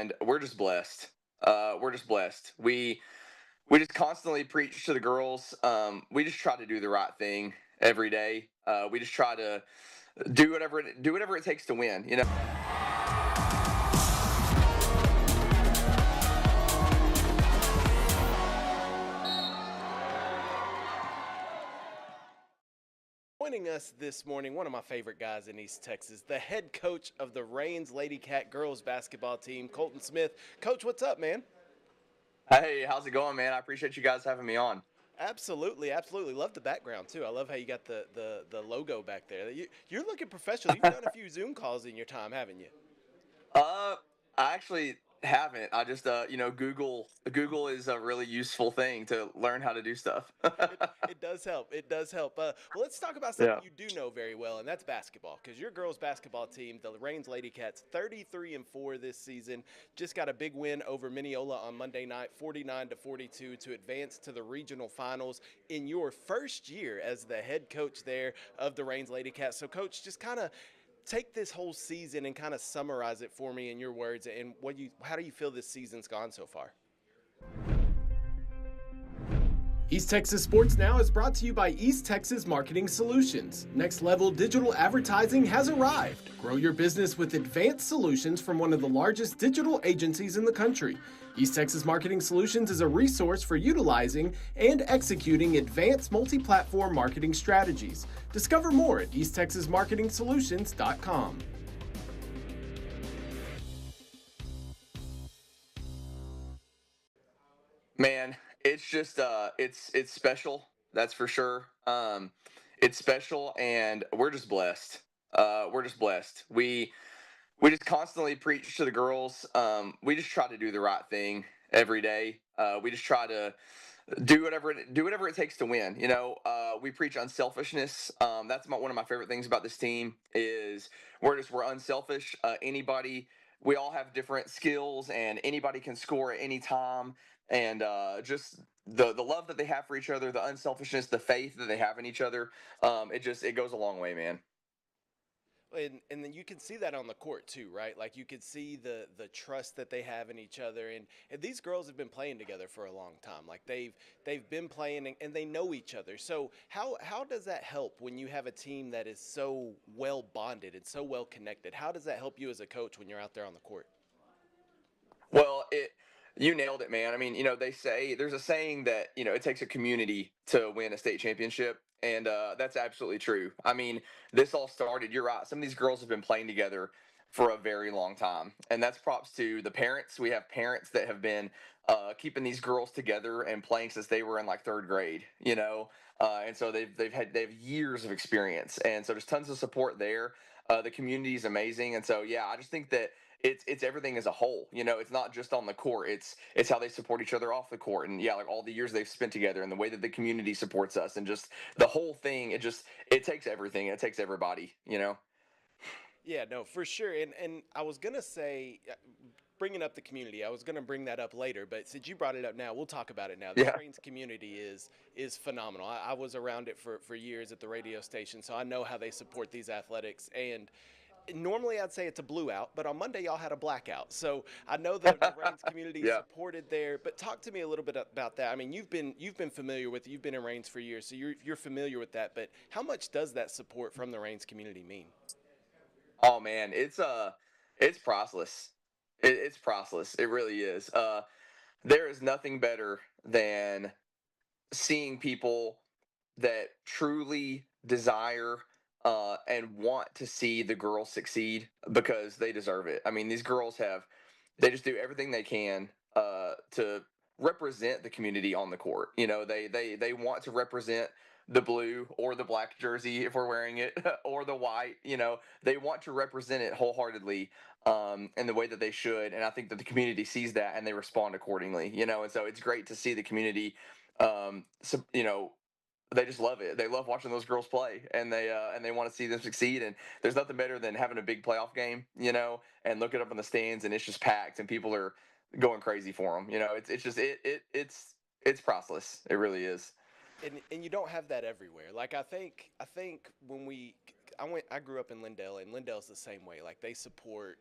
and we're just blessed. We're just blessed. We just constantly preach to the girls. We just try to do the right thing every day. We just try to do whatever it takes to win. Joining us this morning, one of my favorite guys in East Texas, the head coach of the Rains Lady Cat girls basketball team, Colton Smith. Coach, what's up, man? Hey, how's it going, man? I appreciate you guys having me on. Absolutely, absolutely. Love the background too. I love how you got the logo back there. You're looking professional. You've done a few Zoom calls in your time, haven't you? I actually haven't. I just Google is a really useful thing to learn how to do stuff. It does help. It does help. Well, let's talk about something Yeah. you do know very well, and that's basketball. Because your girls' basketball team, the Rains Lady Cats, 33-4 this season, just got a big win over Mineola on Monday night, 49-42, to advance to the regional finals in your first year as the head coach there of the Rains Lady Cats. So, Coach, just kind of take this whole season and kind of summarize it for me in your words, and how do you feel this season's gone so far? East Texas Sports Now is brought to you by East Texas Marketing Solutions. Next level digital advertising has arrived. Grow your business with advanced solutions from one of the largest digital agencies in the country. East Texas Marketing Solutions is a resource for utilizing and executing advanced multi-platform marketing strategies. Discover more at easttexasmarketingsolutions.com. Man, it's just it's special. That's for sure. It's special, and we're just blessed. We're just blessed. We just constantly preach to the girls. We just try to do the right thing every day. We just try to do whatever it takes to win. We preach unselfishness. That's one of my favorite things about this team is we're unselfish. Anybody, we all have different skills, and anybody can score at any time. And just the love that they have for each other, the unselfishness, the faith that they have in each other. It goes a long way, man. And then you can see that on the court too, right? Like you could see the trust that they have in each other, and these girls have been playing together for a long time. Like they've been playing and they know each other. So how does that help when you have a team that is so well bonded and so well connected? How does that help you as a coach when you're out there on the court? Well, you nailed it, man. I mean, there's a saying that it takes a community to win a state championship, and that's absolutely true. I mean, this all started. You're right. Some of these girls have been playing together for a very long time, and that's props to the parents. We have parents that have been keeping these girls together and playing since they were in like third grade. And so they have years of experience, and so there's tons of support there. The community is amazing, and so yeah, I just think that it's everything as a whole. It's not just on the court. It's how they support each other off the court, and yeah, like all the years they've spent together, and the way that the community supports us, and just the whole thing. It takes everything. It takes everybody. Yeah, no, for sure. And I was gonna say, bringing up the community, I was gonna bring that up later, but since you brought it up now, we'll talk about it now. This Yeah. Reigns community is phenomenal. I was around it for years at the radio station, so I know how they support these athletics. And normally I'd say it's a blue out, but on Monday y'all had a blackout. So I know the Reigns community Yeah. supported there, but talk to me a little bit about that. I mean, you've been familiar with, you've been in Reigns for years, so you're familiar with that. But how much does that support from the Reigns community mean? Oh man, it's priceless. It's priceless. It really is. There is nothing better than seeing people that truly desire and want to see the girls succeed because they deserve it. I mean, these girls they just do everything they can to represent the community on the court. They want to represent the blue or the black jersey if we're wearing it or the white. They want to represent it wholeheartedly in the way that they should. And I think that the community sees that and they respond accordingly. And so it's great to see the community. So, they just love it. They love watching those girls play, and they want to see them succeed. And there's nothing better than having a big playoff game, and looking up in the stands and it's just packed and people are going crazy for them. It's priceless. It really is. And you don't have that everywhere. Like I think when I grew up in Lindale, and Lindale's the same way. Like they support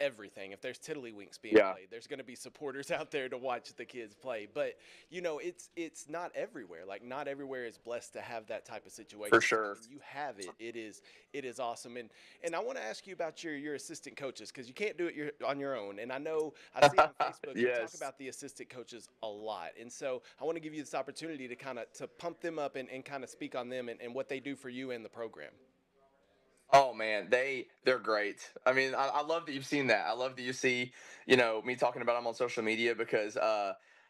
everything. If there's tiddlywinks being Yeah, played, there's going to be supporters out there to watch the kids play. But it's not everywhere. Like not everywhere is blessed to have that type of for situation. So sure. when you have it, it is awesome. And I want to ask you about your assistant coaches because you can't do it on your own. And I know I see on Facebook you talk Yes. about the assistant coaches a lot. And so I want to give you this opportunity to kind of to pump them up and kind of speak on them and what they do for you and the program. Oh man, they're great. I mean, I love that you've seen that. I love that you see, me talking about them on social media because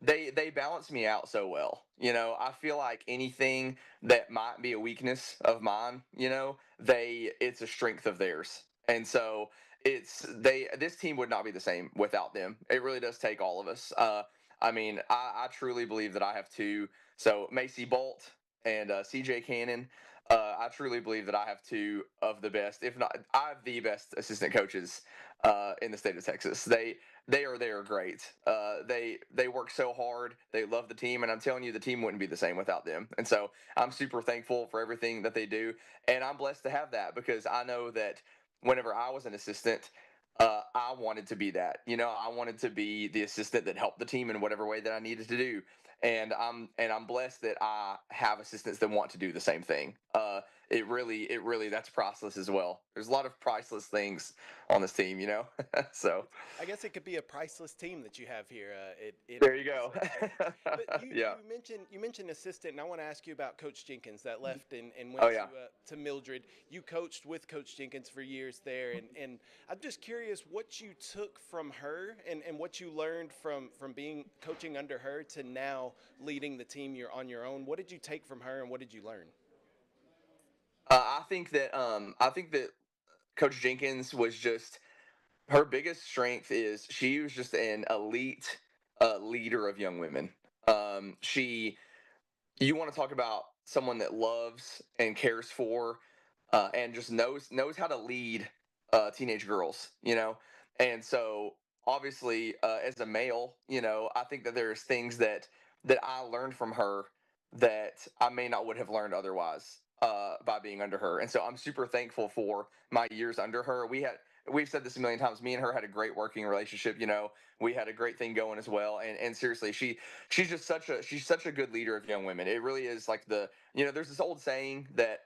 they balance me out so well. I feel like anything that might be a weakness of mine, it's a strength of theirs. And so this team would not be the same without them. It really does take all of us. I mean, I truly believe that I have two. So Macy Bolt and CJ Cannon. I truly believe that I have two of the best, if not, I have the best assistant coaches in the state of Texas. They are great. They work so hard. They love the team, and I'm telling you, the team wouldn't be the same without them. And so I'm super thankful for everything that they do, and I'm blessed to have that because I know that whenever I was an assistant. I wanted to be that. I wanted to be the assistant that helped the team in whatever way that I needed to do, and I'm blessed that I have assistants that want to do the same thing. It really that's priceless as well. There's a lot of priceless things on this team. So I guess it could be a priceless team that you have here in there you Owens. go. But you Yeah. you mentioned you mentioned assistant, and I want to ask you about Coach Jenkins that left and went Oh yeah. to Mildred. You coached with Coach Jenkins for years there, and I'm just curious what you took from her and what you learned from being coaching under her to now leading the team you're on your own. What did you take from her, and what did you learn? I think that Coach Jenkins was just her biggest strength is she was just an elite leader of young women. She You want to talk about someone that loves and cares for and just knows how to lead teenage girls, and so obviously as a male, I think that there's things that I learned from her that I may not would have learned otherwise by being under her, and so I'm super thankful for my years under her. We've said this a million times. Me and her had a great working relationship. We had a great thing going as well. And seriously, she's such a good leader of young women. It really is like there's this old saying that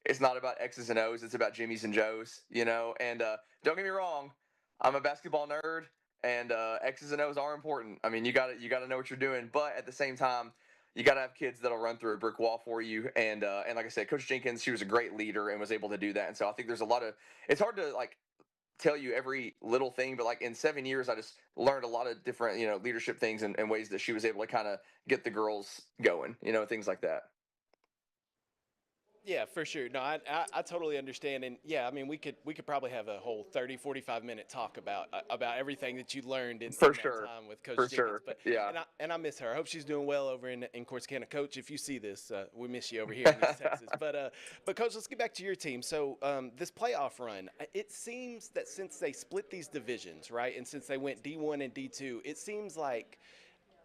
it's not about X's and O's, it's about Jimmys and Joes. And don't get me wrong, I'm a basketball nerd, and X's and O's are important. I mean, you gotta know what you're doing, but at the same time. You got to have kids that'll run through a brick wall for you, and like I said, Coach Jenkins, she was a great leader and was able to do that. And so I think there's a lot of. It's hard to like tell you every little thing, but like in 7 years, I just learned a lot of different, leadership things and ways that she was able to kind of get the girls going, things like that. Yeah, for sure. No, I totally understand. And yeah, I mean, we could probably have a whole 30-45 minute talk about everything that you learned For in that sure. time with For Coach Jenkins. sure. But Yeah. and I miss her. I hope she's doing well over in Corsicana. Coach, if you see this, we miss you over here in East Texas. But Coach, let's get back to your team. So this playoff run, it seems that since they split these divisions, right, and since they went D1 and D2, it seems like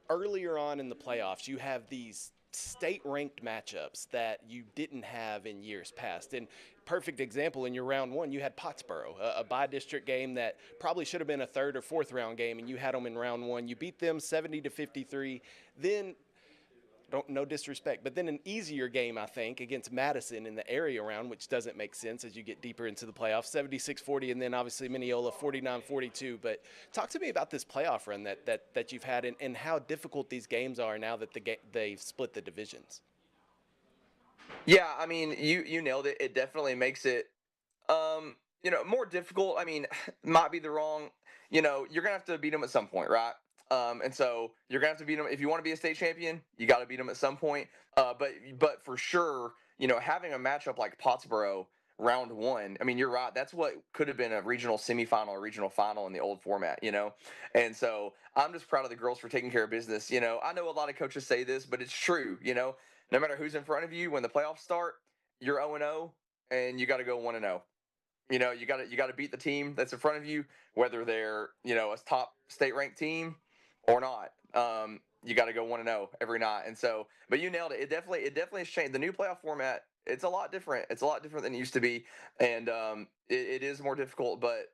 earlier on in the playoffs, you have these state ranked matchups that you didn't have in years past. And perfect example in your round one, you had Pottsboro, a by district game that probably should have been a third or fourth round game, and you had them in round one. You beat them 70-53. Then don't no disrespect, but then an easier game I think against Madison in the area round, which doesn't make sense as you get deeper into the playoffs, 76-40, and then obviously Mineola 49-42. But talk to me about this playoff run that you've had and how difficult these games are now that they've split the divisions. Yeah. I mean, you nailed it. It definitely makes it, more difficult. I mean, might be the wrong, you're going to have to beat them at some point, right? And so you're gonna have to beat them if you want to be a state champion. You got to beat them at some point. But for sure, having a matchup like Pottsboro round one. I mean, you're right. That's what could have been a regional semifinal or regional final in the old format. And so I'm just proud of the girls for taking care of business. I know a lot of coaches say this, but it's true. No matter who's in front of you when the playoffs start, you're 0-0, and you got to go 1-0. You got to beat the team that's in front of you, whether they're a top state ranked team or not. You got to go 1-0 every night. And so, but you nailed it. It definitely has changed. The new playoff format. It's a lot different. It's a lot different than it used to be, and it is more difficult. But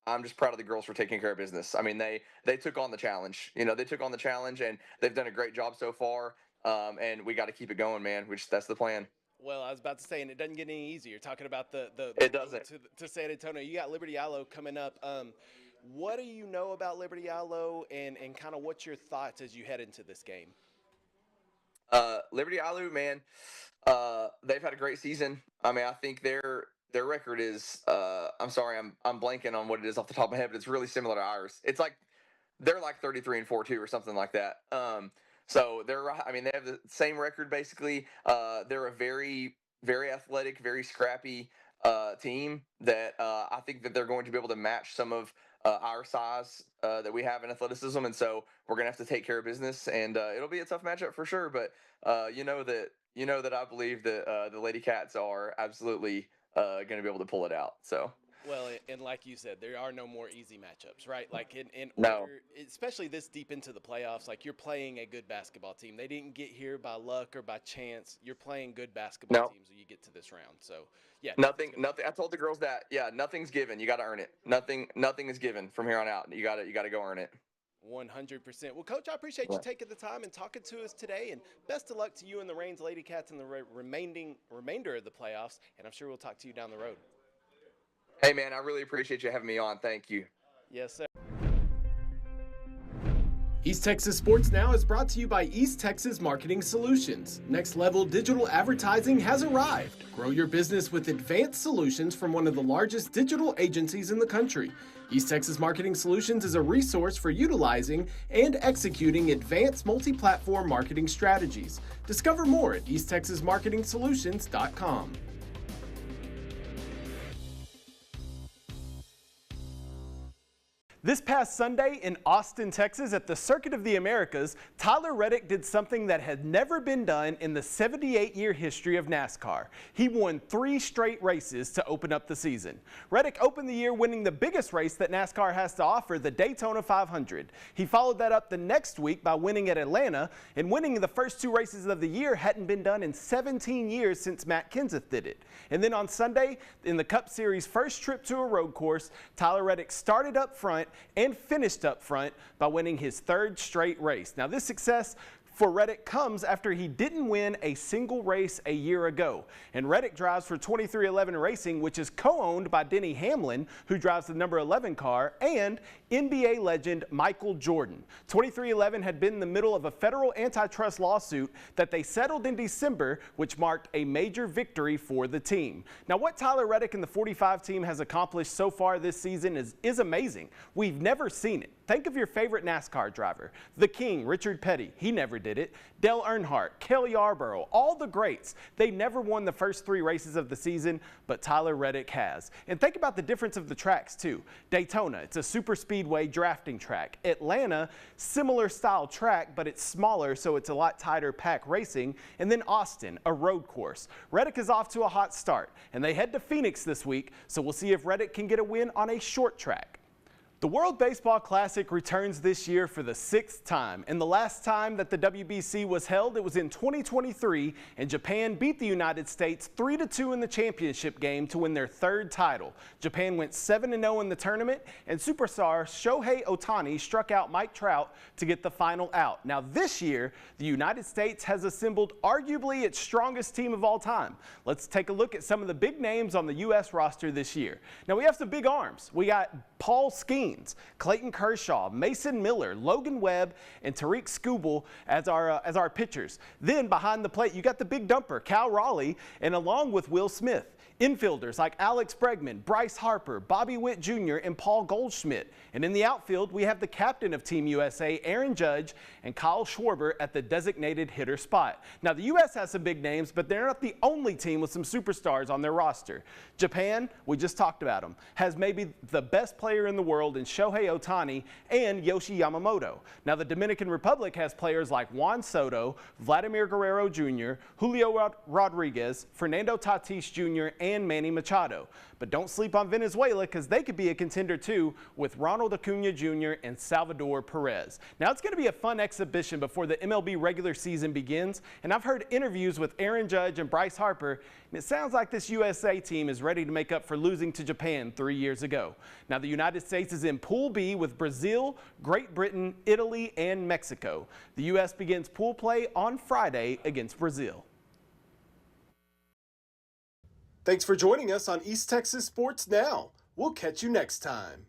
I'm just proud of the girls for taking care of business. I mean, they took on the challenge. They took on the challenge, and they've done a great job so far. And we got to keep it going, man. Which that's the plan. Well, I was about to say, and it doesn't get any easier. Talking about the It road doesn't. to San Antonio, you got Liberty Allo coming up. What do you know about Liberty Allo, and kind of what's your thoughts as you head into this game? Liberty Alu, man, they've had a great season. I mean, I think their record is. I'm sorry, I'm blanking on what it is off the top of my head, but it's really similar to ours. It's like they're like 33-4 too, or something like that. So I mean, they have the same record basically. They're a very athletic, very scrappy team that I think that they're going to be able to match some of our size that we have in athleticism, and so we're gonna have to take care of business, and it'll be a tough matchup for sure. But you know that I believe that the Lady Cats are absolutely going to be able to pull it out. So Well, and like you said, there are no more easy matchups, right? Like in no, order, especially this deep into the playoffs, like you're playing a good basketball team. They didn't get here by luck or by chance. You're playing good basketball no, teams when you get to this round. So yeah, nothing. I told the girls that. Yeah, nothing's given. You got to earn it. Nothing is given from here on out. You got to go earn it. 100%. Well, Coach, I appreciate you taking the time and talking to us today, and best of luck to you and the Reigns Lady Cats in the remainder of the playoffs. And I'm sure we'll talk to you down the road. Hey, man, I really appreciate you having me on. Thank you. Yes, sir. East Texas Sports Now is brought to you by East Texas Marketing Solutions. Next level digital advertising has arrived. Grow your business with advanced solutions from one of the largest digital agencies in the country. East Texas Marketing Solutions is a resource for utilizing and executing advanced multi-platform marketing strategies. Discover more at easttexasmarketingsolutions.com. This past Sunday in Austin, Texas, at the Circuit of the Americas, Tyler Reddick did something that had never been done in the 78-year history of NASCAR. He won 3 straight races to open up the season. Reddick opened the year winning the biggest race that NASCAR has to offer, the Daytona 500. He followed that up the next week by winning at Atlanta, and winning the first 2 races of the year hadn't been done in 17 years since Matt Kenseth did it. And then on Sunday, in the Cup Series' first trip to a road course, Tyler Reddick started up front and finished up front by winning his 3rd straight race. Now, this success for Reddick comes after he didn't win a single race a year ago. And Reddick drives for 23XI Racing, which is co-owned by Denny Hamlin, who drives the number 11 car, and NBA legend Michael Jordan. 23XI had been in the middle of a federal antitrust lawsuit that they settled in December, which marked a major victory for the team. Now, what Tyler Reddick and the 45 team has accomplished so far this season is amazing. We've never seen it. Think of your favorite NASCAR driver. The King, Richard Petty, he never did it. Dale Earnhardt, Kelly Yarborough, all the greats. They never won the first 3 races of the season, but Tyler Reddick has. And think about the difference of the tracks too. Daytona, it's a super speedway drafting track. Atlanta, similar style track, but it's smaller, so it's a lot tighter pack racing. And then Austin, a road course. Reddick is off to a hot start, and they head to Phoenix this week, so we'll see if Reddick can get a win on a short track. The World Baseball Classic returns this year for the 6th time, and the last time that the WBC was held, it was in 2023, and Japan beat the United States 3-2 in the championship game to win their 3rd title. Japan went 7-0 in the tournament, and superstar Shohei Ohtani struck out Mike Trout to get the final out. Now this year, the United States has assembled arguably its strongest team of all time. Let's take a look at some of the big names on the U.S. roster this year. Now we have some big arms. We got Paul Skeens, Clayton Kershaw, Mason Miller, Logan Webb, and Tariq Skubal as our pitchers. Then behind the plate, you got the big dumper, Cal Raleigh, and along with Will Smith. Infielders like Alex Bregman, Bryce Harper, Bobby Witt Jr., and Paul Goldschmidt. And in the outfield, we have the captain of Team USA, Aaron Judge, and Kyle Schwarber at the designated hitter spot. Now, the U.S. has some big names, but they're not the only team with some superstars on their roster. Japan, we just talked about them, has maybe the best player in the world in Shohei Ohtani and Yoshi Yamamoto. Now, the Dominican Republic has players like Juan Soto, Vladimir Guerrero Jr., Julio Rodriguez, Fernando Tatis Jr., and and Manny Machado. But don't sleep on Venezuela because they could be a contender too with Ronald Acuna Jr. and Salvador Perez. Now it's going to be a fun exhibition before the MLB regular season begins, and I've heard interviews with Aaron Judge and Bryce Harper, and it sounds like this USA team is ready to make up for losing to Japan 3 years ago. Now the United States is in Pool B with Brazil, Great Britain, Italy, and Mexico. The U.S. begins pool play on Friday against Brazil. Thanks for joining us on East Texas Sports Now. We'll catch you next time.